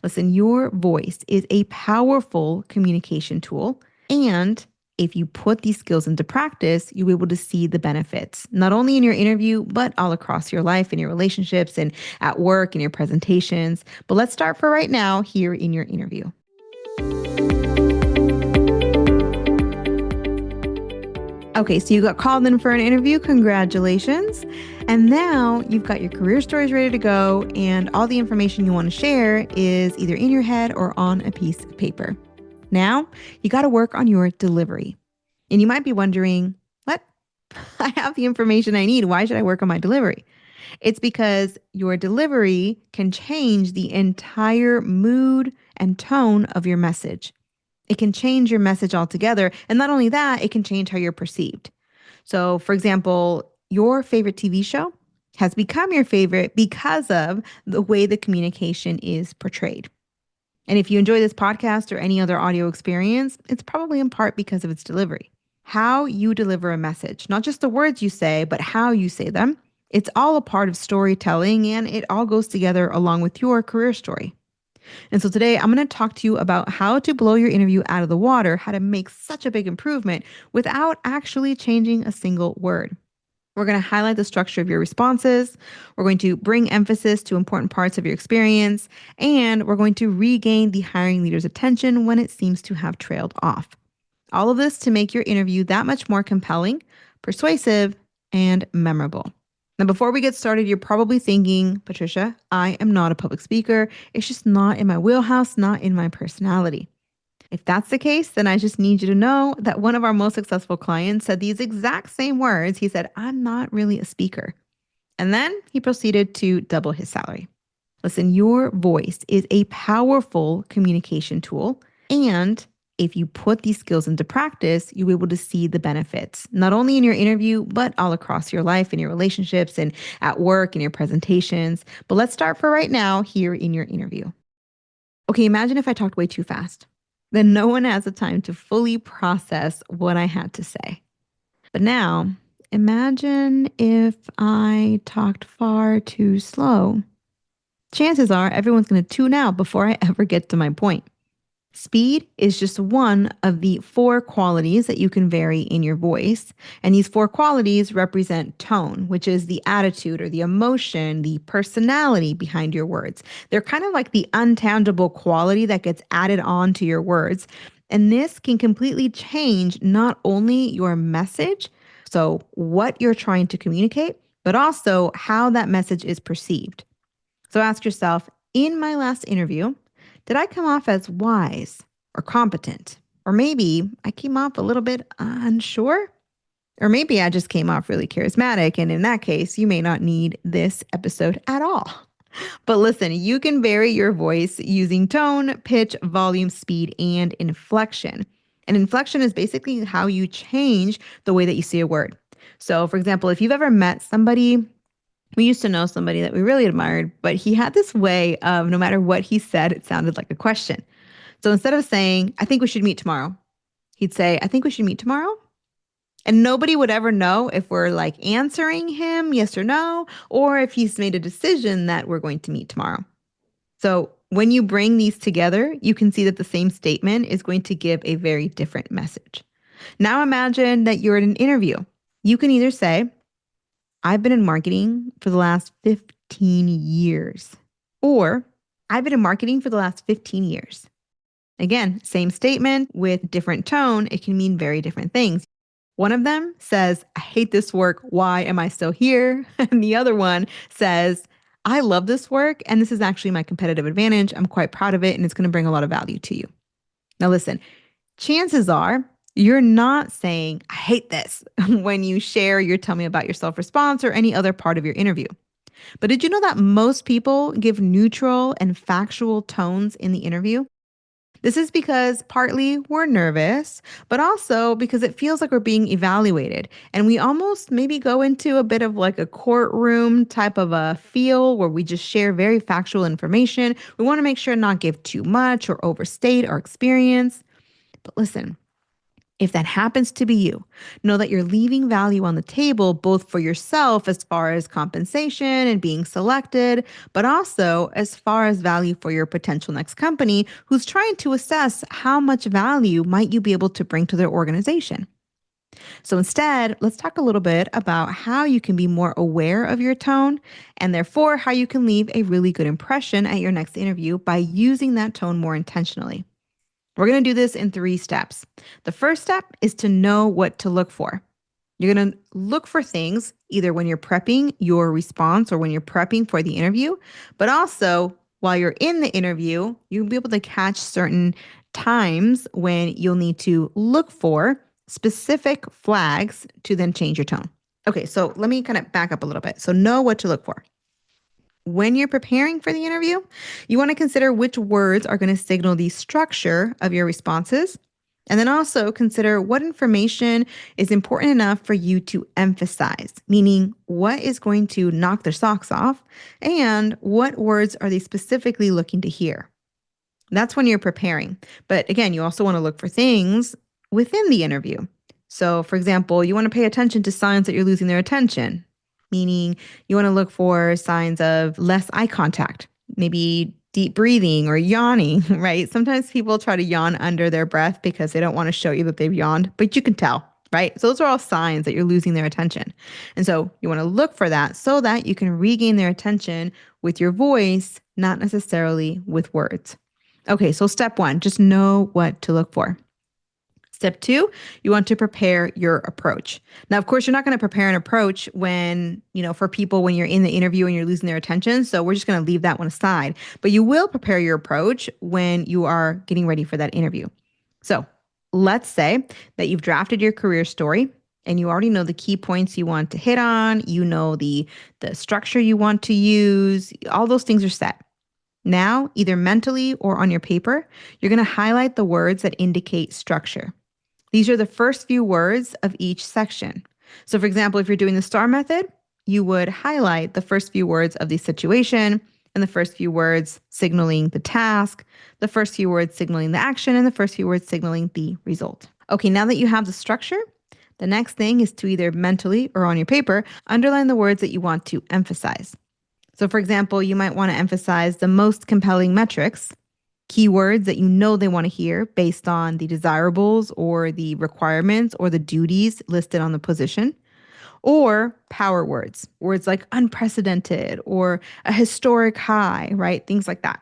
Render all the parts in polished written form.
Listen, your voice is a powerful communication tool. And if you put these skills into practice, you'll be able to see the benefits, not only in your interview, but all across your life, in your relationships, and at work, in your presentations. But let's start for right now here in your interview. Okay, so you got called in for an interview. Congratulations. And now you've got your career stories ready to go, and all the information you want to share is either in your head or on a piece of paper. Now you got to work on your delivery. And you might be wondering, what? I have the information I need. Why should I work on my delivery? It's because your delivery can change the entire mood and tone of your message. It can change your message altogether. And not only that, it can change how you're perceived. So, for example, your favorite TV show has become your favorite because of the way the communication is portrayed. And if you enjoy this podcast or any other audio experience, it's probably in part because of its delivery. How you deliver a message, not just the words you say, but how you say them. It's all a part of storytelling, and it all goes together along with your career story. And so today I'm going to talk to you about how to blow your interview out of the water, how to make such a big improvement without actually changing a single word. We're going to highlight the structure of your responses. We're going to bring emphasis to important parts of your experience, and we're going to regain the hiring leader's attention when it seems to have trailed off. All of this to make your interview that much more compelling, persuasive, and memorable. Now, before we get started, you're probably thinking, Patricia, I am not a public speaker. It's just not in my wheelhouse, not in my personality. If that's the case, then I just need you to know that one of our most successful clients said these exact same words. He said, I'm not really a speaker. And then he proceeded to double his salary. Listen, your voice is a powerful communication tool. And if you put these skills into practice, you'll be able to see the benefits, not only in your interview, but all across your life, in your relationships, and at work, in your presentations. But let's start for right now here in your interview. Okay, imagine if I talked way too fast. Then no one has the time to fully process what I had to say. But now, imagine if I talked far too slow. Chances are everyone's going to tune out before I ever get to my point. Speed is just one of the 4 qualities that you can vary in your voice. And these 4 qualities represent tone, which is the attitude or the emotion, the personality behind your words. They're kind of like the intangible quality that gets added on to your words. And this can completely change not only your message, so what you're trying to communicate, but also how that message is perceived. So ask yourself, in my last interview, did I come off as wise or competent? Or maybe I came off a little bit unsure? Or maybe I just came off really charismatic. And in that case, you may not need this episode at all. But listen, you can vary your voice using tone, pitch, volume, speed, and inflection. And inflection is basically how you change the way that you say a word. So, for example, if you've ever met somebody, we used to know somebody that we really admired, but he had this way of no matter what he said, it sounded like a question. So instead of saying, I think we should meet tomorrow, he'd say, I think we should meet tomorrow. And nobody would ever know if we're like answering him yes or no, or if he's made a decision that we're going to meet tomorrow. So when you bring these together, you can see that the same statement is going to give a very different message. Now imagine that you're at an interview. You can either say, I've been in marketing for the last 15 years. Or I've been in marketing for the last 15 years. Again, same statement with different tone. It can mean very different things. One of them says, I hate this work. Why am I still here? And the other one says, I love this work. And this is actually my competitive advantage. I'm quite proud of it. And it's going to bring a lot of value to you. Now, listen, chances are you're not saying, I hate this when you share your tell me about yourself response or any other part of your interview. But did you know that most people give neutral and factual tones in the interview? This is because partly we're nervous, but also because it feels like we're being evaluated. And we almost maybe go into a bit of like a courtroom type of a feel where we just share very factual information. We want to make sure not give too much or overstate our experience. But listen, If that happens to be you, know that you're leaving value on the table, both for yourself as far as compensation and being selected, but also as far as value for your potential next company who's trying to assess how much value might you be able to bring to their organization. So instead, let's talk a little bit about how you can be more aware of your tone and therefore how you can leave a really good impression at your next interview by using that tone more intentionally. We're going to do this in 3 steps. The first step is to know what to look for. You're going to look for things either when you're prepping your response or when you're prepping for the interview, but also while you're in the interview, you'll be able to catch certain times when you'll need to look for specific flags to then change your tone. Okay, so let me kind of back up a little bit. So know what to look for. When you're preparing for the interview, you want to consider which words are going to signal the structure of your responses. And then also consider what information is important enough for you to emphasize, meaning what is going to knock their socks off and what words are they specifically looking to hear. That's when you're preparing. But again, you also want to look for things within the interview. So, for example, you want to pay attention to signs that you're losing their attention, meaning you want to look for signs of less eye contact, maybe deep breathing or yawning, right? Sometimes people try to yawn under their breath because they don't want to show you that they've yawned, but you can tell, right? So those are all signs that you're losing their attention. And so you want to look for that so that you can regain their attention with your voice, not necessarily with words. Okay, so step 1, just know what to look for. Step 2, you want to prepare your approach. Now, of course, you're not going to prepare an approach when, for people when you're in the interview and you're losing their attention. So we're just going to leave that one aside. But you will prepare your approach when you are getting ready for that interview. So let's say that you've drafted your career story and you already know the key points you want to hit on. You know the structure you want to use. All those things are set. Now, either mentally or on your paper, you're going to highlight the words that indicate structure. These are the first few words of each section. So for example, if you're doing the STAR method, you would highlight the first few words of the situation and the first few words signaling the task, the first few words signaling the action, and the first few words signaling the result. Okay, now that you have the structure, the next thing is to either mentally or on your paper, underline the words that you want to emphasize. So for example, you might want to emphasize the most compelling metrics, keywords that you know they want to hear based on the desirables or the requirements or the duties listed on the position, or power words, words like unprecedented or a historic high, right? Things like that.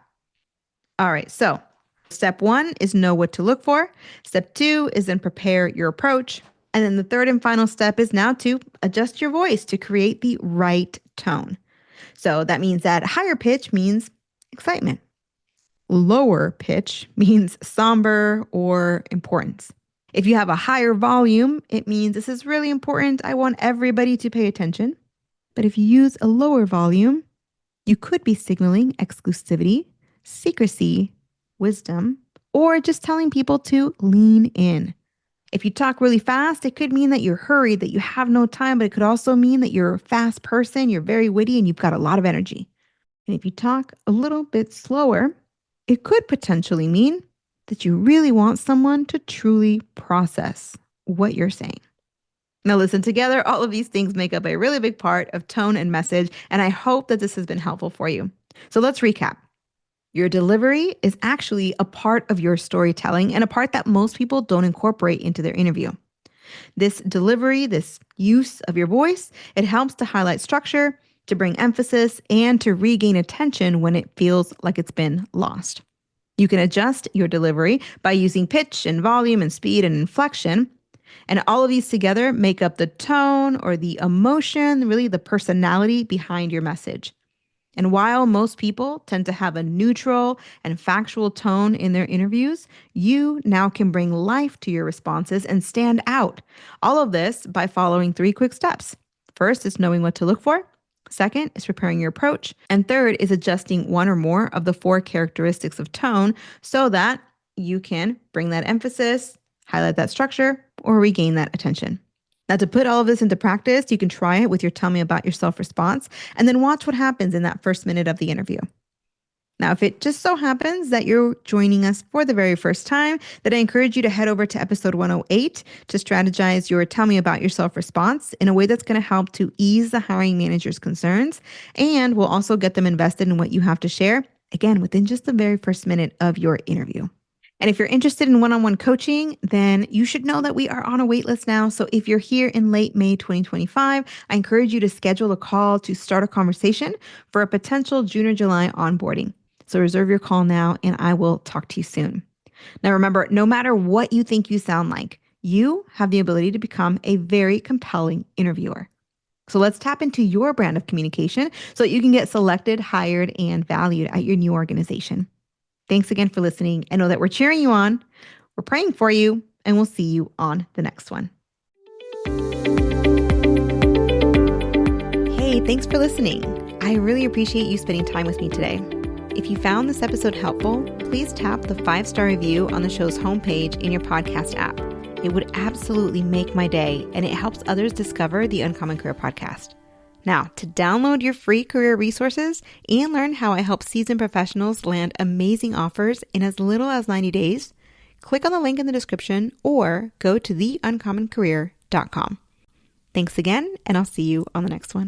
All right, so step 1 is know what to look for. Step 2 is then prepare your approach. And then the third and final step is now to adjust your voice to create the right tone. So that means that higher pitch means excitement. Lower pitch means somber or importance. If you have a higher volume, it means this is really important. I want everybody to pay attention. But if you use a lower volume, you could be signaling exclusivity, secrecy, wisdom, or just telling people to lean in. If you talk really fast, it could mean that you're hurried, that you have no time, but it could also mean that you're a fast person, you're very witty, and you've got a lot of energy. And if you talk a little bit slower, it could potentially mean that you really want someone to truly process what you're saying. Now listen, together, all of these things make up a really big part of tone and message, and I hope that this has been helpful for you. So let's recap. Your delivery is actually a part of your storytelling and a part that most people don't incorporate into their interview. This delivery, this use of your voice, it helps to highlight structure, to bring emphasis, and to regain attention when it feels like it's been lost. You can adjust your delivery by using pitch and volume and speed and inflection. And all of these together make up the tone or the emotion, really the personality behind your message. And while most people tend to have a neutral and factual tone in their interviews, you now can bring life to your responses and stand out. All of this by following 3 quick steps. First is knowing what to look for. Second is preparing your approach. And third is adjusting one or more of the 4 characteristics of tone so that you can bring that emphasis, highlight that structure, or regain that attention. Now, to put all of this into practice, you can try it with your tell me about yourself response and then watch what happens in that first minute of the interview. Now, if it just so happens that you're joining us for the very first time, then I encourage you to head over to episode 108 to strategize your tell me about yourself response in a way that's going to help to ease the hiring manager's concerns and will also get them invested in what you have to share, again, within just the very first minute of your interview. And if you're interested in one-on-one coaching, then you should know that we are on a wait list now. So if you're here in late May 2025, I encourage you to schedule a call to start a conversation for a potential June or July onboarding. So reserve your call now and I will talk to you soon. Now remember, no matter what you think you sound like, you have the ability to become a very compelling interviewer. So let's tap into your brand of communication so that you can get selected, hired, and valued at your new organization. Thanks again for listening. I know that we're cheering you on, we're praying for you, and we'll see you on the next one. Hey, thanks for listening. I really appreciate you spending time with me today. If you found this episode helpful, please tap the 5-star review on the show's homepage in your podcast app. It would absolutely make my day, and it helps others discover the Uncommon Career Podcast. Now, to download your free career resources and learn how I help seasoned professionals land amazing offers in as little as 90 days, click on the link in the description or go to theuncommoncareer.com. Thanks again, and I'll see you on the next one.